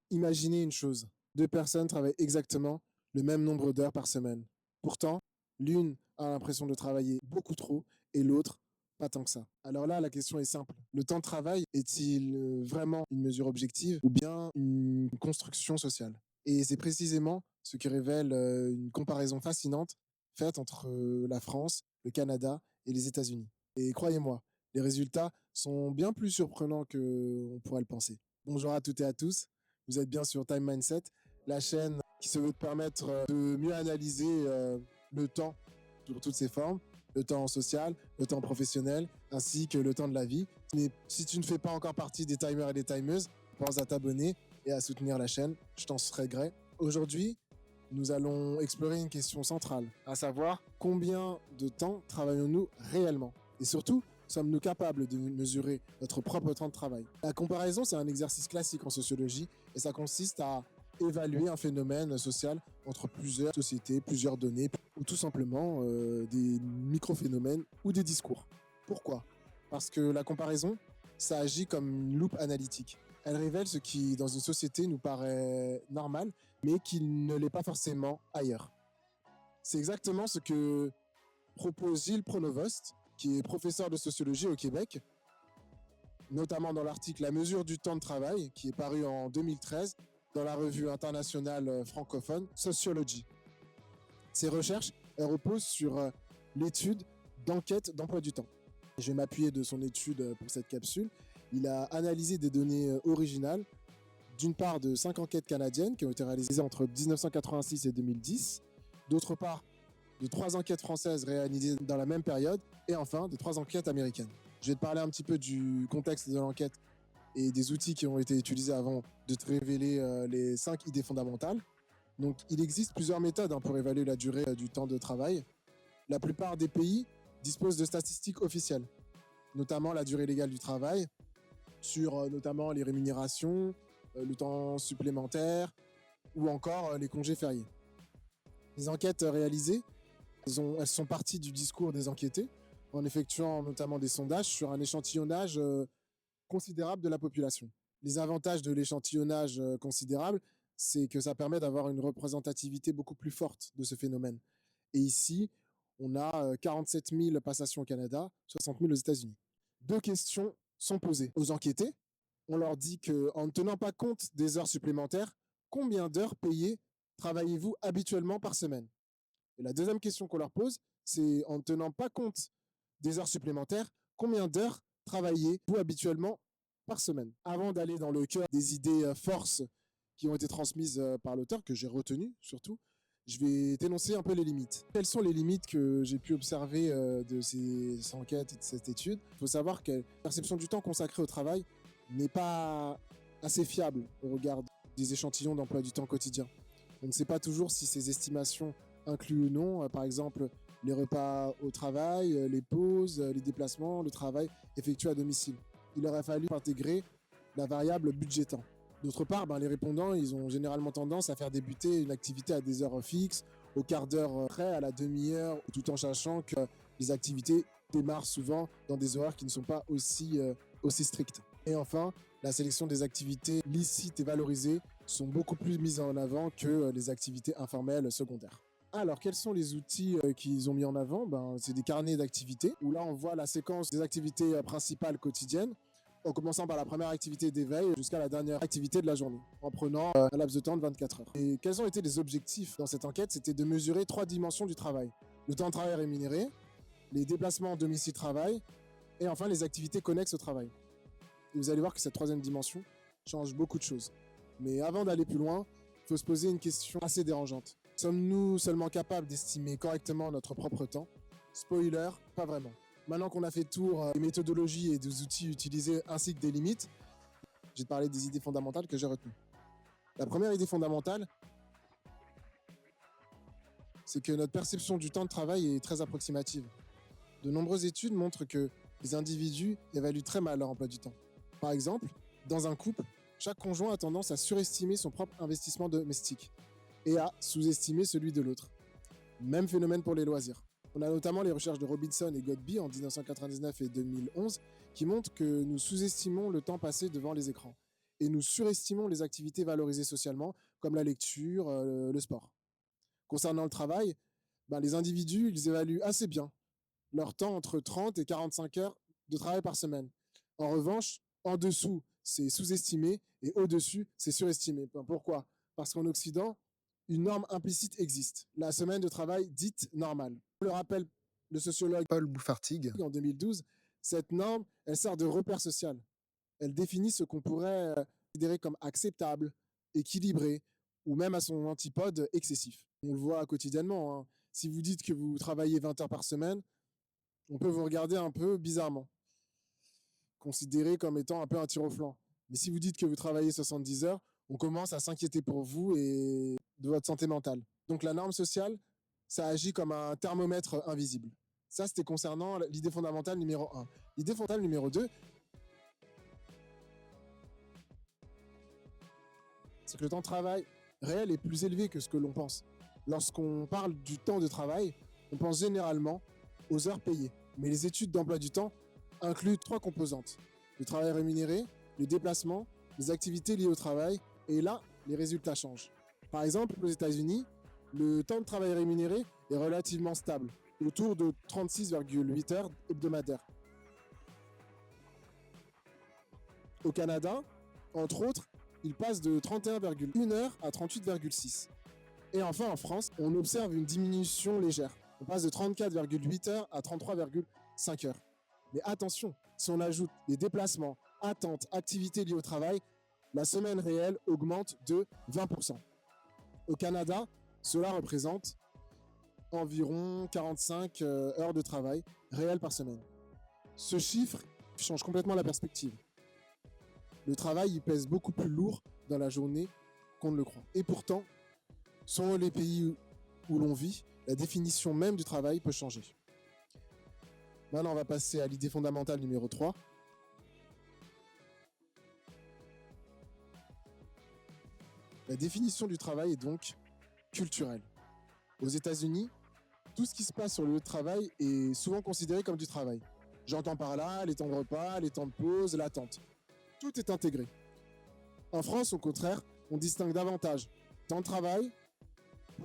Imaginez une chose, deux personnes travaillent exactement le même nombre d'heures par semaine. Pourtant, l'une a l'impression de travailler beaucoup trop et l'autre pas tant que ça. Alors là, la question est simple. Le temps de travail est-il vraiment une mesure objective ou bien une construction sociale? Et c'est précisément ce qui révèle une comparaison fascinante faite entre la France, le Canada et les États-Unis. Et croyez-moi, les résultats sont bien plus surprenants qu'on pourrait le penser. Bonjour à toutes et à tous, vous êtes bien sur Time Mindset, la chaîne qui se veut te permettre de mieux analyser le temps sous toutes ses formes, le temps social, le temps professionnel, ainsi que le temps de la vie. Mais si tu ne fais pas encore partie des timers et des timeuses, pense à t'abonner et à soutenir la chaîne, je t'en serai gré. Aujourd'hui, nous allons explorer une question centrale, à savoir combien de temps travaillons-nous réellement? Et surtout, sommes-nous capables de mesurer notre propre temps de travail? La comparaison, c'est un exercice classique en sociologie et ça consiste à évaluer un phénomène social entre plusieurs sociétés, plusieurs données, ou tout simplement des micro-phénomènes ou des discours. Pourquoi? Parce que la comparaison, ça agit comme une loupe analytique. Elle révèle ce qui, dans une société, nous paraît normal, mais qui ne l'est pas forcément ailleurs. C'est exactement ce que propose Gilles Pronovost, qui est professeur de sociologie au Québec, notamment dans l'article La mesure du temps de travail, qui est paru en 2013 dans la revue internationale francophone Sociology. Ces recherches, elles reposent sur l'étude d'enquête d'emploi du temps. Je vais m'appuyer de son étude pour cette capsule. Il a analysé des données originales, d'une part de 5 enquêtes canadiennes qui ont été réalisées entre 1986 et 2010, d'autre part de 3 enquêtes françaises réalisées dans la même période, et enfin de 3 enquêtes américaines. Je vais te parler un petit peu du contexte de l'enquête et des outils qui ont été utilisés avant de te révéler les 5 idées fondamentales. Donc, il existe plusieurs méthodes pour évaluer la durée du temps de travail. La plupart des pays disposent de statistiques officielles, notamment la durée légale du travail, sur notamment les rémunérations, le temps supplémentaire ou encore les congés fériés. Les enquêtes réalisées, elles sont parties du discours des enquêtés en effectuant notamment des sondages sur un échantillonnage considérable de la population. Les avantages de l'échantillonnage considérable, c'est que ça permet d'avoir une représentativité beaucoup plus forte de ce phénomène. Et ici, on a 47 000 passations au Canada, 60 000 aux États-Unis. Deux questions sont posées aux enquêtés. On leur dit qu'en ne tenant pas compte des heures supplémentaires, combien d'heures payées travaillez-vous habituellement par semaine? Et la deuxième question qu'on leur pose, c'est en ne tenant pas compte des heures supplémentaires, combien d'heures travaillez-vous habituellement par semaine? Avant d'aller dans le cœur des idées forces qui ont été transmises par l'auteur, que j'ai retenu surtout, je vais t'énoncer un peu les limites. Quelles sont les limites que j'ai pu observer de ces enquêtes et de cette étude? Il faut savoir que la perception du temps consacré au travail n'est pas assez fiable au regard des échantillons d'emploi du temps quotidien. On ne sait pas toujours si ces estimations incluent ou non, par exemple, les repas au travail, les pauses, les déplacements, le travail effectué à domicile. Il aurait fallu intégrer la variable budget temps. D'autre part, les répondants, ils ont généralement tendance à faire débuter une activité à des heures fixes, au quart d'heure près, à la demi-heure, tout en sachant que les activités démarrent souvent dans des horaires qui ne sont pas aussi stricts. Et enfin, la sélection des activités licites et valorisées sont beaucoup plus mises en avant que les activités informelles secondaires. Alors, quels sont les outils qu'ils ont mis en avant? C'est des carnets d'activités, où là, on voit la séquence des activités principales quotidiennes, en commençant par la première activité d'éveil jusqu'à la dernière activité de la journée, en prenant un laps de temps de 24 heures. Et quels ont été les objectifs dans cette enquête? C'était de mesurer 3 dimensions du travail. Le temps de travail rémunéré, les déplacements domicile-travail, et enfin les activités connexes au travail. Et vous allez voir que cette troisième dimension change beaucoup de choses. Mais avant d'aller plus loin, il faut se poser une question assez dérangeante. Sommes-nous seulement capables d'estimer correctement notre propre temps? Spoiler, pas vraiment. Maintenant qu'on a fait le tour des méthodologies et des outils utilisés ainsi que des limites, je vais te parler des idées fondamentales que j'ai retenues. La première idée fondamentale, c'est que notre perception du temps de travail est très approximative. De nombreuses études montrent que les individus évaluent très mal leur emploi du temps. Par exemple, dans un couple, chaque conjoint a tendance à surestimer son propre investissement domestique et à sous-estimer celui de l'autre. Même phénomène pour les loisirs. On a notamment les recherches de Robinson et Godby en 1999 et 2011 qui montrent que nous sous-estimons le temps passé devant les écrans. et nous surestimons les activités valorisées socialement, comme la lecture, le sport. Concernant le travail, les individus, ils évaluent assez bien leur temps entre 30 et 45 heures de travail par semaine. En revanche, en dessous, c'est sous-estimé et au-dessus, c'est surestimé. Pourquoi? Parce qu'en Occident, une norme implicite existe, la semaine de travail dite normale. Le rappelle le sociologue Paul Bouffartigue en 2012, cette norme, elle sert de repère social. Elle définit ce qu'on pourrait considérer comme acceptable, équilibré, ou même à son antipode excessif. On le voit quotidiennement, hein. Si vous dites que vous travaillez 20 heures par semaine, on peut vous regarder un peu bizarrement, considéré comme étant un peu un tir au flanc. Mais si vous dites que vous travaillez 70 heures, on commence à s'inquiéter pour vous et de votre santé mentale. Donc la norme sociale, ça agit comme un thermomètre invisible. Ça, c'était concernant l'idée fondamentale numéro 1. L'idée fondamentale numéro 2, c'est que le temps de travail réel est plus élevé que ce que l'on pense. Lorsqu'on parle du temps de travail, on pense généralement aux heures payées. Mais les études d'emploi du temps incluent 3 composantes. Le travail rémunéré, le déplacement, les activités liées au travail, et là, les résultats changent. Par exemple, aux États-Unis, le temps de travail rémunéré est relativement stable, autour de 36,8 heures hebdomadaires. Au Canada, entre autres, il passe de 31,1 heures à 38,6. Et enfin, en France, on observe une diminution légère. On passe de 34,8 heures à 33,5 heures. Mais attention, si on ajoute les déplacements, attentes, activités liées au travail, la semaine réelle augmente de 20%. Au Canada, cela représente environ 45 heures de travail réel par semaine. Ce chiffre change complètement la perspective. Le travail, il pèse beaucoup plus lourd dans la journée qu'on ne le croit. Et pourtant, selon les pays où l'on vit, la définition même du travail peut changer. Maintenant, on va passer à l'idée fondamentale numéro 3. La définition du travail est donc culturelle. Aux États-Unis, tout ce qui se passe sur le lieu de travail est souvent considéré comme du travail. J'entends par là les temps de repas, les temps de pause, l'attente. Tout est intégré. En France, au contraire, on distingue davantage temps de travail,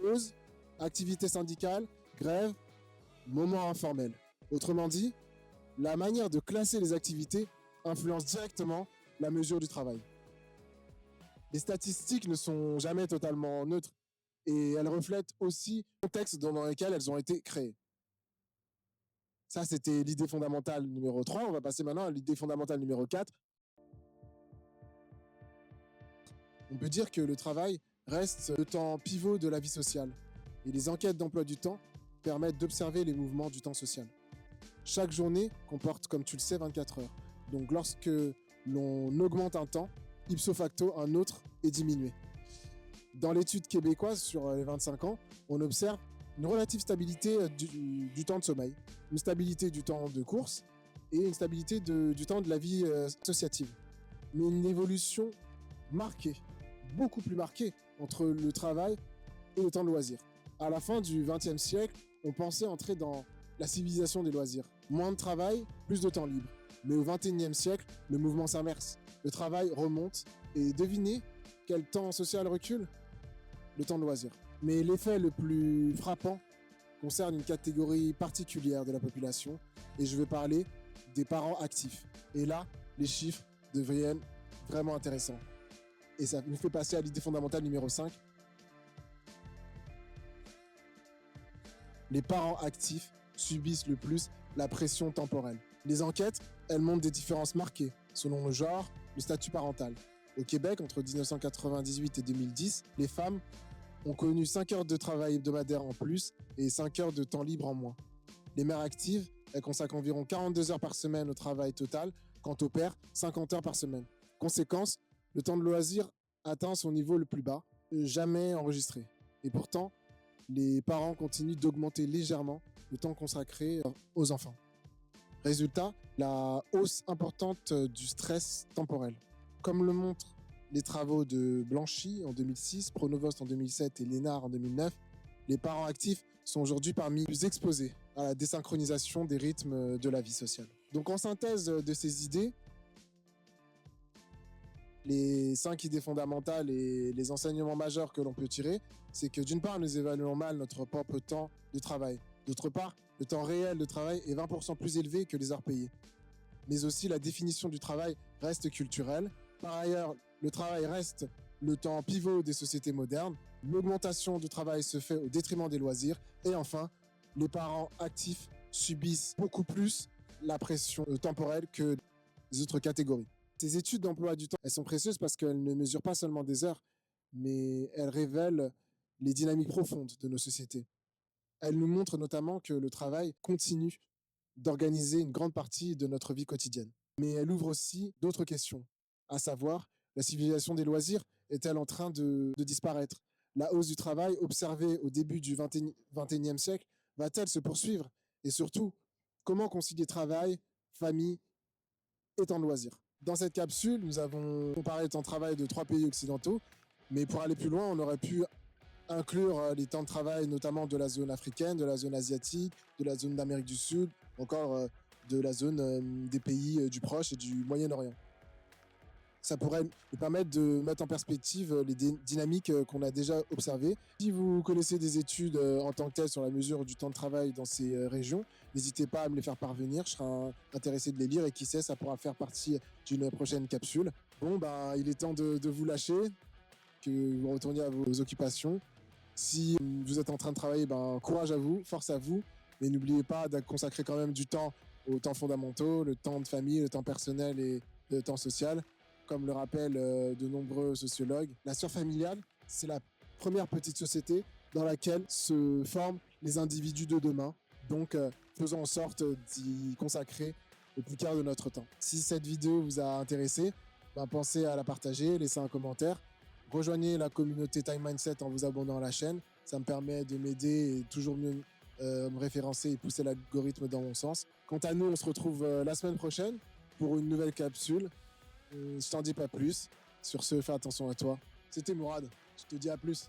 pause, activité syndicale, grève, moment informel. Autrement dit, la manière de classer les activités influence directement la mesure du travail. Les statistiques ne sont jamais totalement neutres et elles reflètent aussi le contexte dans lequel elles ont été créées. Ça, c'était l'idée fondamentale numéro 3. On va passer maintenant à l'idée fondamentale numéro 4. On peut dire que le travail reste le temps pivot de la vie sociale. Et les enquêtes d'emploi du temps permettent d'observer les mouvements du temps social. Chaque journée comporte, comme tu le sais, 24 heures. Donc lorsque l'on augmente un temps, ipso facto, un autre est diminué. Dans l'étude québécoise sur les 25 ans, on observe une relative stabilité du temps de sommeil, une stabilité du temps de course et une stabilité du temps de la vie associative. Mais une évolution marquée, beaucoup plus marquée, entre le travail et le temps de loisir. À la fin du XXe siècle, on pensait entrer dans la civilisation des loisirs. Moins de travail, plus de temps libre. Mais au XXIe siècle, le mouvement s'inverse. Le travail remonte et devinez quel temps social recule? Le temps de loisir. Mais l'effet le plus frappant concerne une catégorie particulière de la population et je veux parler des parents actifs. Et là, les chiffres deviennent vraiment intéressants. Et ça nous fait passer à l'idée fondamentale numéro 5. Les parents actifs subissent le plus la pression temporelle. Les enquêtes, elles montrent des différences marquées selon le genre, le statut parental. Au Québec, entre 1998 et 2010, les femmes ont connu 5 heures de travail hebdomadaire en plus et 5 heures de temps libre en moins. Les mères actives, elles consacrent environ 42 heures par semaine au travail total, quant aux pères, 50 heures par semaine. Conséquence, le temps de loisir atteint son niveau le plus bas, jamais enregistré. Et pourtant, les parents continuent d'augmenter légèrement le temps consacré aux enfants. Résultat, la hausse importante du stress temporel. Comme le montrent les travaux de Blanchy en 2006, Pronovost en 2007 et Lénard en 2009, les parents actifs sont aujourd'hui parmi les plus exposés à la désynchronisation des rythmes de la vie sociale. Donc en synthèse de ces idées, Les 5 idées fondamentales et les enseignements majeurs que l'on peut tirer, c'est que d'une part, nous évaluons mal notre propre temps de travail. D'autre part, le temps réel de travail est 20% plus élevé que les heures payées. Mais aussi, la définition du travail reste culturelle. Par ailleurs, le travail reste le temps pivot des sociétés modernes. L'augmentation du travail se fait au détriment des loisirs. Et enfin, les parents actifs subissent beaucoup plus la pression temporelle que les autres catégories. Ces études d'emploi du temps, elles sont précieuses parce qu'elles ne mesurent pas seulement des heures, mais elles révèlent les dynamiques profondes de nos sociétés. Elles nous montrent notamment que le travail continue d'organiser une grande partie de notre vie quotidienne. Mais elle ouvre aussi d'autres questions, à savoir, la civilisation des loisirs est-elle en train de disparaître? La hausse du travail observée au début du XXIe siècle va-t-elle se poursuivre? Et surtout, comment concilier travail, famille et temps de loisirs? Dans cette capsule, nous avons comparé le temps de travail de 3 pays occidentaux, mais pour aller plus loin, on aurait pu inclure les temps de travail notamment de la zone africaine, de la zone asiatique, de la zone d'Amérique du Sud, encore de la zone des pays du Proche et du Moyen-Orient. Ça pourrait nous permettre de mettre en perspective les dynamiques qu'on a déjà observées. Si vous connaissez des études en tant que telles sur la mesure du temps de travail dans ces régions, n'hésitez pas à me les faire parvenir. Je serai intéressé de les lire et qui sait, ça pourra faire partie d'une prochaine capsule. Bon, ben, il est temps de vous lâcher, que vous retourniez à vos occupations. Si vous êtes en train de travailler, ben, courage à vous, force à vous, mais n'oubliez pas de consacrer quand même du temps aux temps fondamentaux, le temps de famille, le temps personnel et le temps social. Comme le rappellent de nombreux sociologues, la sphère familiale, c'est la première petite société dans laquelle se forment les individus de demain. Donc, faisons en sorte d'y consacrer le plus quart de notre temps. Si cette vidéo vous a intéressé, ben, pensez à la partager, laissez un commentaire. Rejoignez la communauté Time Mindset en vous abonnant à la chaîne. Ça me permet de m'aider et toujours mieux me référencer et pousser l'algorithme dans mon sens. Quant à nous, on se retrouve la semaine prochaine pour une nouvelle capsule. Je t'en dis pas plus. Sur ce, fais attention à toi. C'était Mourad. Je te dis à plus.